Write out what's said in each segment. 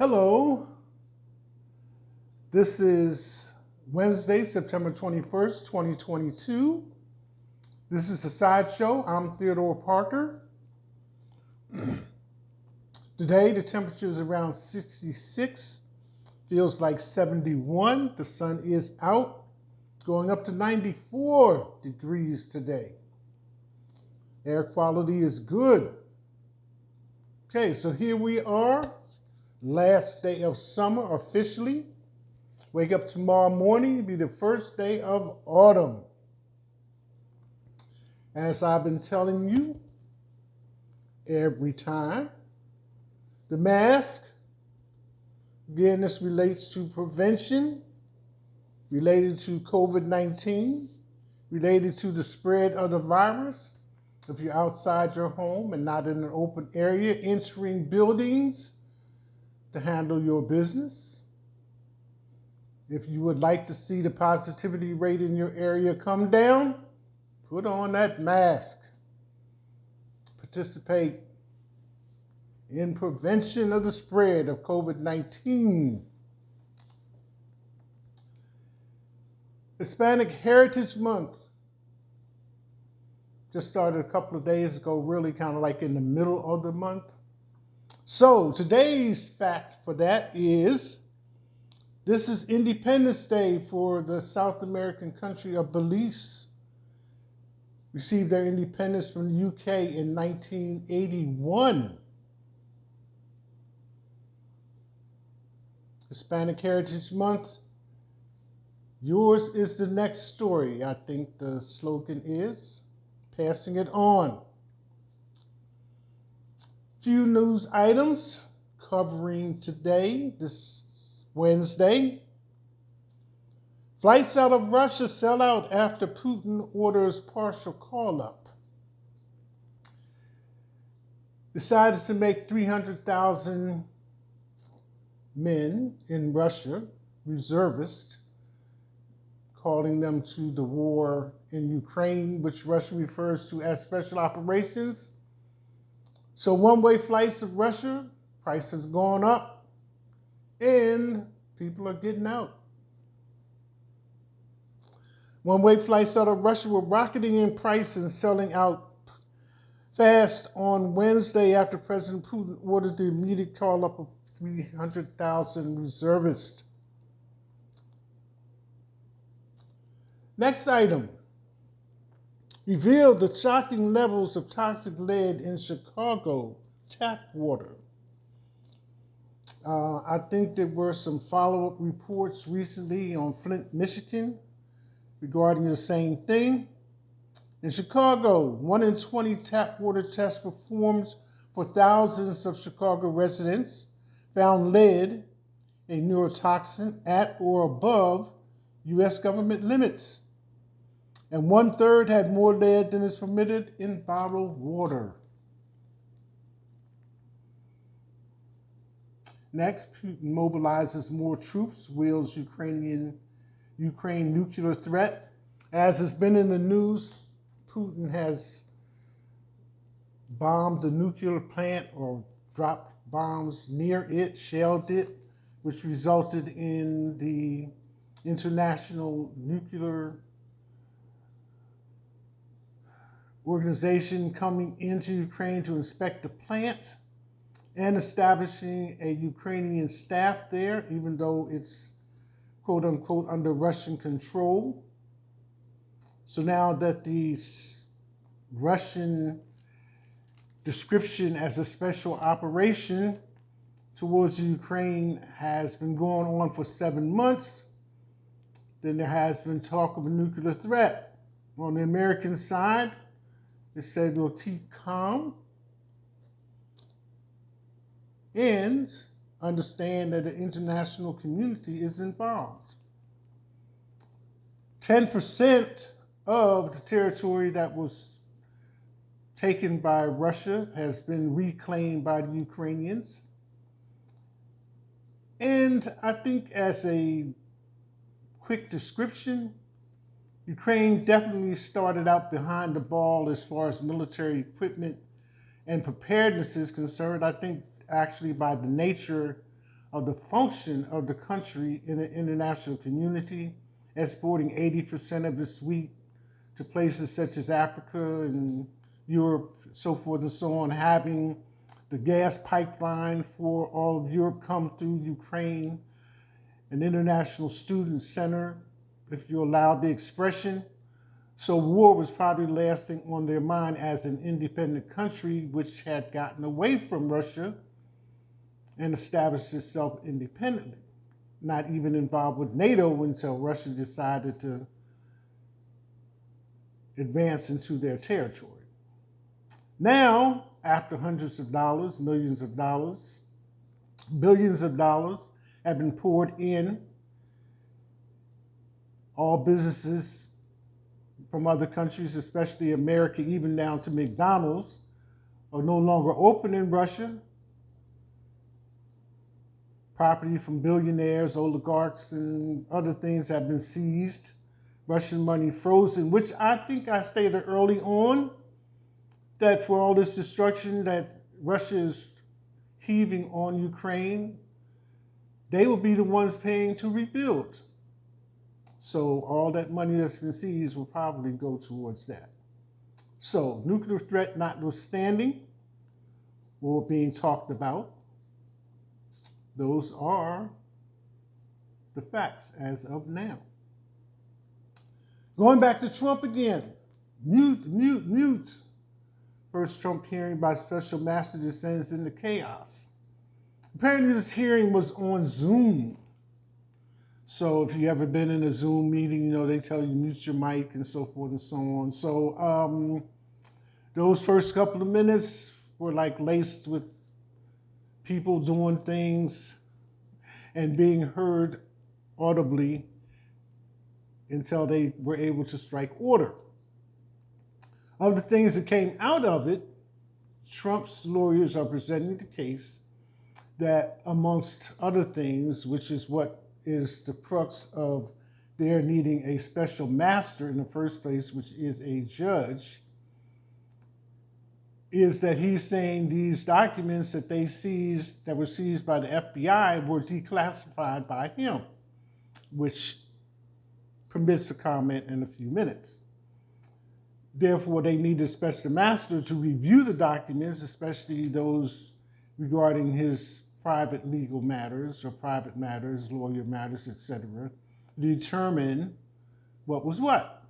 Hello, this is Wednesday, September 21st, 2022. This is a sideshow. I'm Theodore Parker. Today, the temperature is around 66, feels like 71. The sun is out, going up to 94 degrees today. Air quality is good. Okay, so here we are. Last day of summer officially. Wake up tomorrow morning, it'll be the first day of autumn. As I've been telling you every time, the mask, again, this relates to prevention, related to COVID-19, related to the spread of the virus. If you're outside your home and not in an open area, entering buildings, to handle your business. If you would like to see the positivity rate in your area come down, put on that mask. Participate in prevention of the spread of COVID-19. Hispanic Heritage Month just started a couple of days ago, really kind of like in the middle of the month. So today's fact for that is, this is Independence Day for the South American country of Belize. Received their independence from the UK in 1981. Hispanic Heritage Month, yours is the next story. I think the slogan is, passing it on. Few news items covering today, this Wednesday. Flights out of Russia sell out after Putin orders partial call-up. Decided to make 300,000 men in Russia reservists, calling them to the war in Ukraine, which Russia refers to as special operations. So one-way flights of Russia, price has gone up, and people are getting out. One-way flights out of Russia were rocketing in price and selling out fast on Wednesday after President Putin ordered the immediate call-up of 300,000 reservists. Next item. Revealed the shocking levels of toxic lead in Chicago tap water. I think there were some follow-up reports recently on Flint, Michigan regarding the same thing. In Chicago, 1 in 20 tap water tests performed for thousands of Chicago residents found lead, a neurotoxin, at or above U.S. government limits. And 1/3 had more lead than is permitted in bottled water. Next, Putin mobilizes more troops, wields Ukraine nuclear threat. As has been in the news, Putin has bombed the nuclear plant or dropped bombs near it, shelled it, which resulted in the International Nuclear Organization coming into Ukraine to inspect the plant and establishing a Ukrainian staff there, even though it's quote unquote under Russian control. So now that the Russian description as a special operation towards Ukraine has been going on for 7 months, then there has been talk of a nuclear threat. On the American side, it said we'll keep calm and understand that the international community is involved. 10% of the territory that was taken by Russia has been reclaimed by the Ukrainians. And I think as a quick description, Ukraine definitely started out behind the ball as far as military equipment and preparedness is concerned. I think actually by the nature of the function of the country in the international community, exporting 80% of its wheat to places such as Africa and Europe, so forth and so on, having the gas pipeline for all of Europe come through Ukraine, an international student center, if you allow the expression. So war was probably the last thing on their mind as an independent country which had gotten away from Russia and established itself independently, not even involved with NATO until Russia decided to advance into their territory. Now, after hundreds of dollars, millions of dollars, billions of dollars have been poured in, all businesses from other countries, especially America, even down to McDonald's, are no longer open in Russia. Property from billionaires, oligarchs, and other things have been seized. Russian money frozen, which I think I stated early on, that for all this destruction that Russia is heaving on Ukraine, they will be the ones paying to rebuild. So all that money that's been seized will probably go towards that. So nuclear threat notwithstanding, or being talked about, those are the facts as of now. Going back to Trump again, mute. First Trump hearing by special master descends into chaos. Apparently this hearing was on Zoom. So if you've ever been in a Zoom meeting, they tell you mute your mic and so forth and so on. So those first couple of minutes were like laced with people doing things and being heard audibly until they were able to strike order. Of the things that came out of it, Trump's lawyers are presenting the case that, amongst other things, which is what is the crux of their needing a special master in the first place, which is a judge, is that he's saying these documents that they seized, that were seized by the FBI, were declassified by him, which permits a comment in a few minutes. Therefore, they need a special master to review the documents, especially those regarding his private legal matters or private matters, lawyer matters, etc., to determine what was what.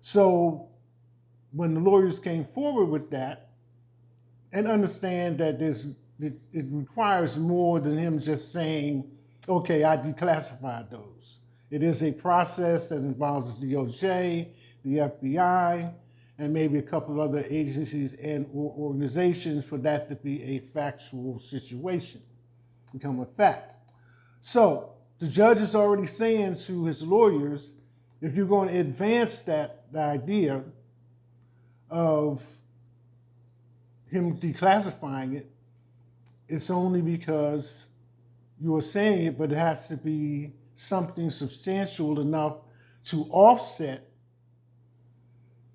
So when the lawyers came forward with that, and understand that it requires more than him just saying, okay, I declassified those. It is a process that involves the DOJ, the FBI, and maybe a couple of other agencies and or organizations for that to be a factual situation, become a fact. So the judge is already saying to his lawyers, if you're going to advance the idea of him declassifying it, it's only because you are saying it, but it has to be something substantial enough to offset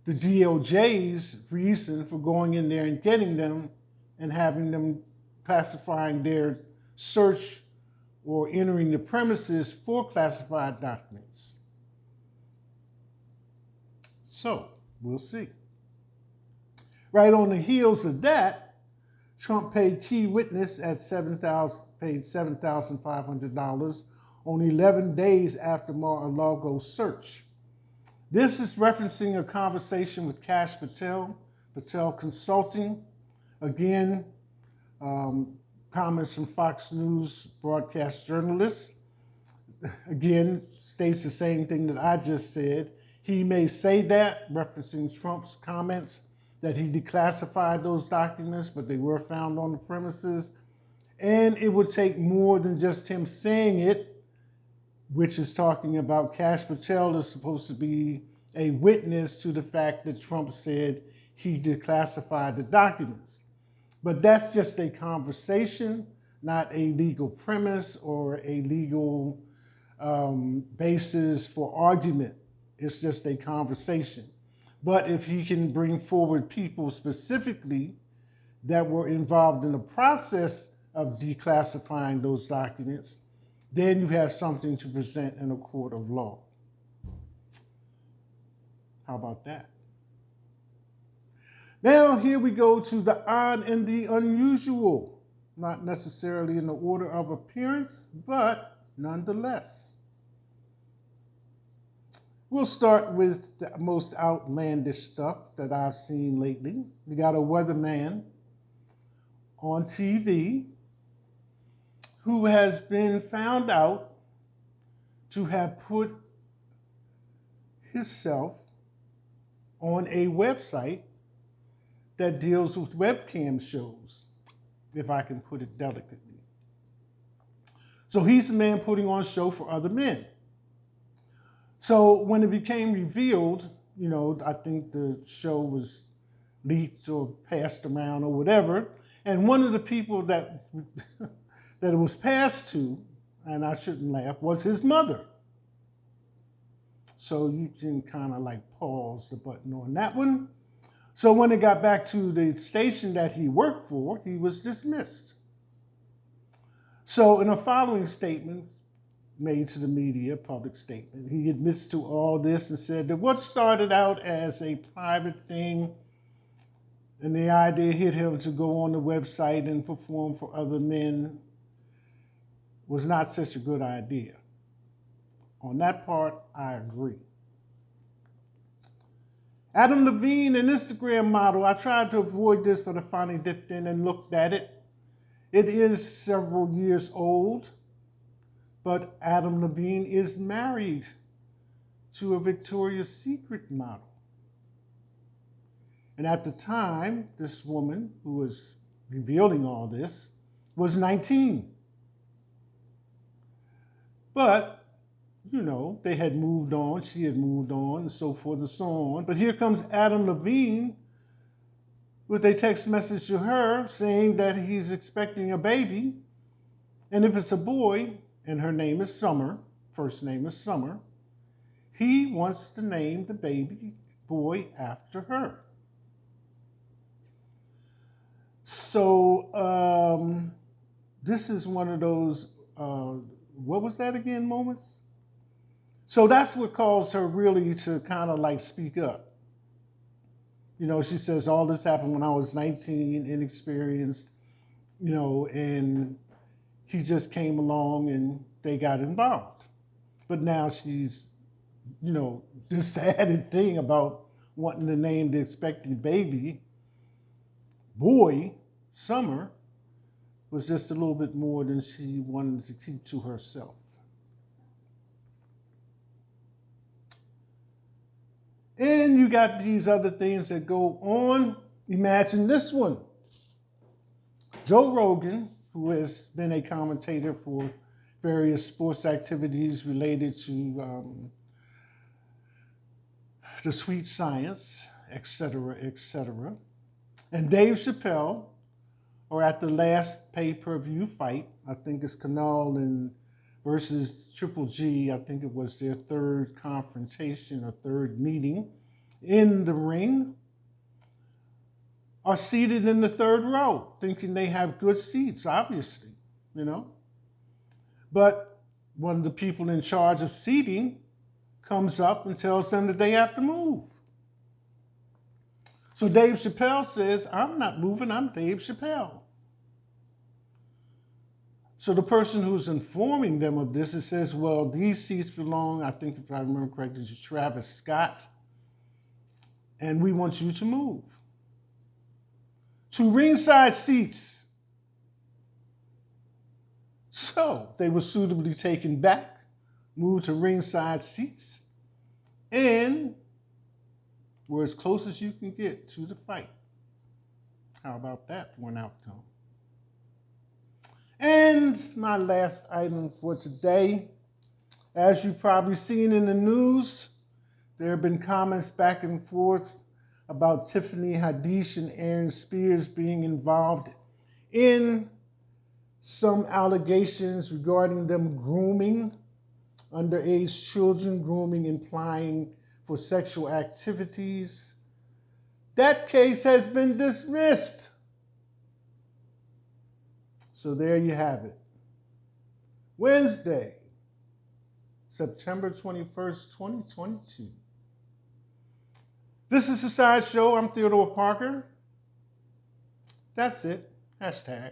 the DOJ's reason for going in there and getting them and having them classifying their search or entering the premises for classified documents. So we'll see. Right on the heels of that, Trump paid key witness at paid $7,500 on 11 days after Mar-a-Lago's search. This is referencing a conversation with Kash Patel, Patel Consulting. Again, comments from Fox News broadcast journalist. Again, states the same thing that I just said. He may say that, referencing Trump's comments, that he declassified those documents, but they were found on the premises. And it would take more than just him saying it, which is talking about Kash Patel is supposed to be a witness to the fact that Trump said he declassified the documents. But that's just a conversation, not a legal premise or a legal basis for argument. It's just a conversation. But if he can bring forward people specifically that were involved in the process of declassifying those documents, then you have something to present in a court of law. How about that? Now, here we go to the odd and the unusual, not necessarily in the order of appearance, but nonetheless. We'll start with the most outlandish stuff that I've seen lately. You got a weatherman on TV who has been found out to have put himself on a website that deals with webcam shows, if I can put it delicately. So he's a man putting on a show for other men. So when it became revealed, I think the show was leaked or passed around or whatever, and one of the people that that it was passed to, and I shouldn't laugh, was his mother. So you can kind of like pause the button on that one. So when it got back to the station that he worked for, he was dismissed. So in a following statement made to the media, public statement, he admits to all this and said that what started out as a private thing and the idea hit him to go on the website and perform for other men was not such a good idea. On that part, I agree. Adam Levine, an Instagram model. I tried to avoid this, but I finally dipped in and looked at it. It is several years old, but Adam Levine is married to a Victoria's Secret model. And at the time, this woman who was revealing all this was 19. But, they had moved on, she had moved on, and so forth and so on. But here comes Adam Levine with a text message to her saying that he's expecting a baby. And if it's a boy, and her name is Summer, first name is Summer, he wants to name the baby boy after her. So this is one of those, what was that again, moments? So that's what caused her really to kind of like speak up. She says all this happened when I was 19, inexperienced, and he just came along and they got involved. But now she's, this added thing about wanting to name the expected baby boy, Summer, was just a little bit more than she wanted to keep to herself. And you got these other things that go on. Imagine this one. Joe Rogan, who has been a commentator for various sports activities related to the sweet science, et cetera, and Dave Chappelle are at the last pay-per-view fight. I think it's Canal and versus Triple G. I think it was their third confrontation or third meeting in the ring. Are seated in the third row, thinking they have good seats, obviously, But one of the people in charge of seating comes up and tells them that they have to move. So Dave Chappelle says, I'm not moving, I'm Dave Chappelle. So the person who's informing them of this, it says, well, these seats belong, I think if I remember correctly, to Travis Scott, and we want you to move. To ringside seats. So they were suitably taken back, moved to ringside seats, and were as close as you can get to the fight. How about that for an outcome? And my last item for today, as you've probably seen in the news, there have been comments back and forth about Tiffany Haddish and Aaron Spears being involved in some allegations regarding them grooming underage children, grooming implying for sexual activities. That case has been dismissed. So there you have it. Wednesday, September 21st, 2022. This is the Side Show. I'm Theodore Parker. That's it. Hashtag.